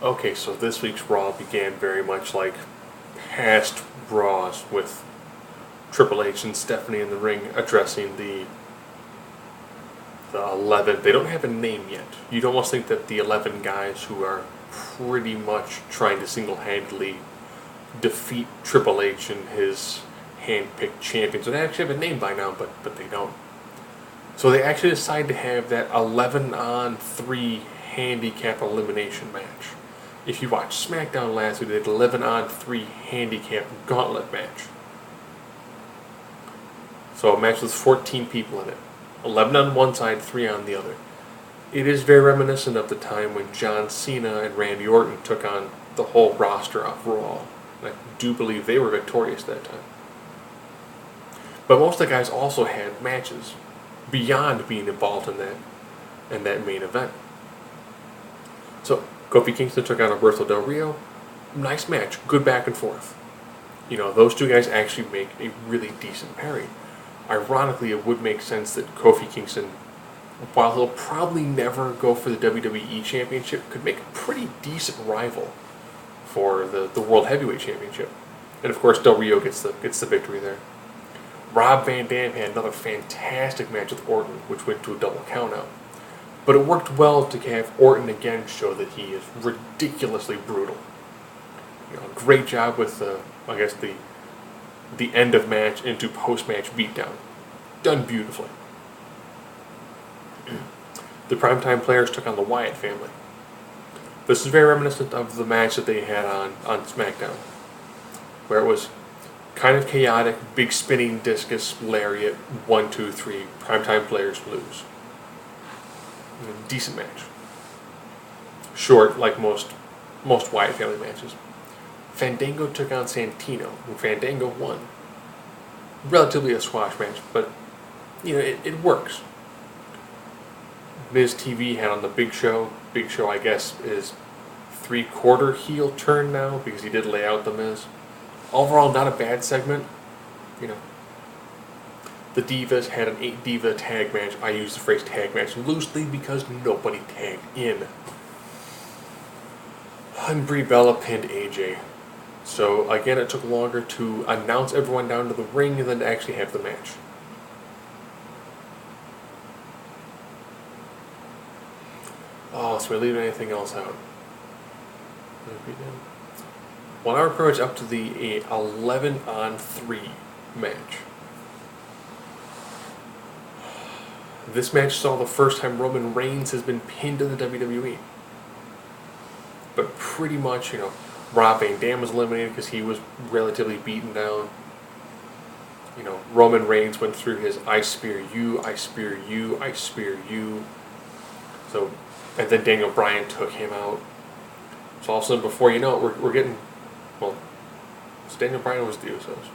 Okay, so this week's Raw began very much like past Raws with Triple H and Stephanie in the ring addressing the 11. They don't have a name yet. You'd almost think that the 11 guys who are pretty much trying to single-handedly defeat Triple H and his hand-picked champions would actually have a name by now, but they don't. So they actually decided to have that 11-on-3 handicap elimination match. If you watched SmackDown last week, they did 11-on-3 handicap gauntlet match. So a match with 14 people in it. 11 on one side, 3 on the other. It is very reminiscent of the time when John Cena and Randy Orton took on the whole roster of Raw. I do believe they were victorious that time. But most of the guys also had matches beyond being involved in that main event. So Kofi Kingston took on Alberto Del Rio. Nice match, good back and forth. You know, those two guys actually make a really decent pairing. Ironically, it would make sense that Kofi Kingston, while he'll probably never go for the WWE Championship, could make a pretty decent rival for the World Heavyweight Championship. And of course, Del Rio gets the victory there. Rob Van Dam had another fantastic match with Orton, which went to a double countout. But it worked well to have Orton again show that he is ridiculously brutal. You know, great job with the end of match into post-match beatdown. Done beautifully. The Primetime Players took on the Wyatt family. This is very reminiscent of the match that they had on SmackDown, where it was kind of chaotic, big spinning discus, lariat, 1, 2, 3, Primetime Players lose. Decent match. Short, like most Wyatt family matches. Fandango took on Santino, and Fandango won. Relatively a squash match, but you know it works. Miz TV had on the Big Show. Big Show, I guess, is 3/4 heel turn now because he did lay out the Miz. Overall, not a bad segment. You know, the Divas had an 8-diva tag match. I use the phrase tag match loosely because nobody tagged in. And Brie Bella pinned AJ. So again, it took longer to announce everyone down to the ring and then to actually have the match. Oh, so we're leaving anything else out? Well, now we're pretty much up to the 11-on-3 match. This match saw the first time Roman Reigns has been pinned in the WWE. But pretty much, you know, Rob Van Dam was eliminated because he was relatively beaten down. You know, Roman Reigns went through his I spear you, I spear you, I spear you. So, and then Daniel Bryan took him out. So all of a sudden, before you know it, we're getting, well, so Daniel Bryan was the Usos.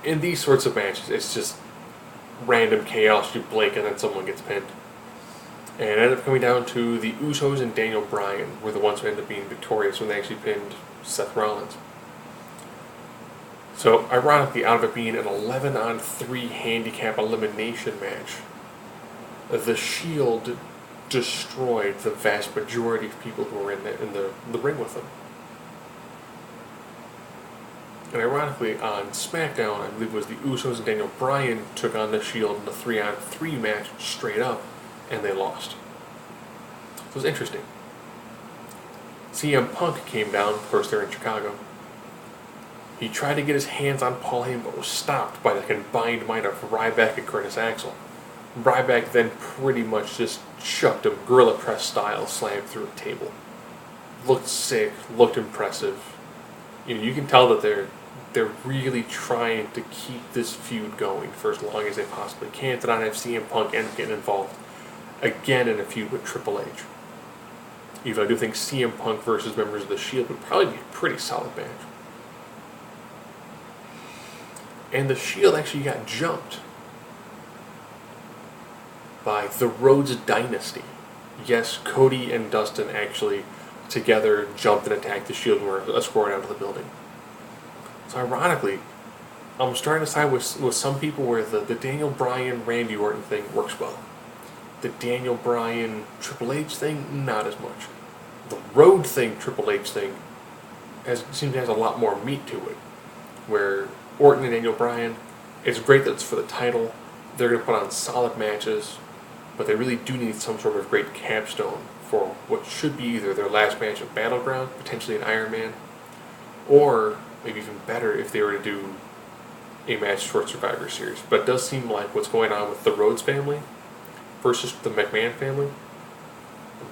In these sorts of matches, it's just random chaos. You blink and then someone gets pinned. And it ended up coming down to the Usos and Daniel Bryan were the ones who ended up being victorious when they actually pinned Seth Rollins. So, ironically, out of it being an 11-on-3 handicap elimination match, the Shield destroyed the vast majority of people who were in the ring with them. And ironically, on SmackDown, I believe it was the Usos and Daniel Bryan took on the Shield in a 3-on-3 match straight up, and they lost. So it was interesting. CM Punk came down, of course they're in Chicago. He tried to get his hands on Paul Heyman, but was stopped by the combined might of Ryback and Curtis Axel. Ryback then pretty much just chucked him, gorilla press style, slammed through a table. Looked sick, looked impressive. You know, you can tell that they're really trying to keep this feud going for as long as they possibly can to not have CM Punk end up getting involved again in a feud with Triple H. Even though I do think CM Punk versus members of the Shield would probably be a pretty solid match. And the Shield actually got jumped by the Rhodes Dynasty. Yes, Cody and Dustin actually together jumped and attacked the Shield and were escorted out of the building. So ironically, I'm starting to side with some people where the Daniel Bryan Randy Orton thing works well. The Daniel Bryan Triple H thing, not as much. The road thing, Triple H thing, seems to have a lot more meat to it. Where Orton and Daniel Bryan, it's great that it's for the title. They're going to put on solid matches, but they really do need some sort of great capstone for what should be either their last match of Battleground, potentially an Iron Man, or maybe even better if they were to do a match for Survivor Series. But it does seem like what's going on with the Rhodes family versus the McMahon family,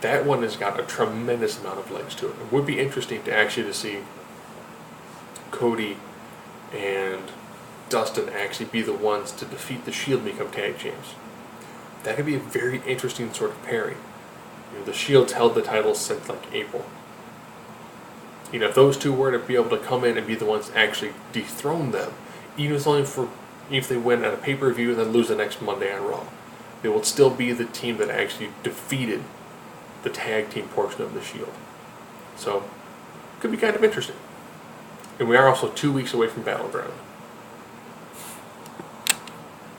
that one has got a tremendous amount of legs to it. It would be interesting to see Cody and Dustin actually be the ones to defeat the Shield and become tag champs. That could be a very interesting sort of pairing. The Shield's held the titles since like April. If those two were to be able to come in and be the ones to actually dethrone them, even if they win at a pay-per-view and then lose the next Monday on Raw, they will still be the team that actually defeated the tag team portion of the Shield. So, could be kind of interesting. And we are also 2 weeks away from Battleground.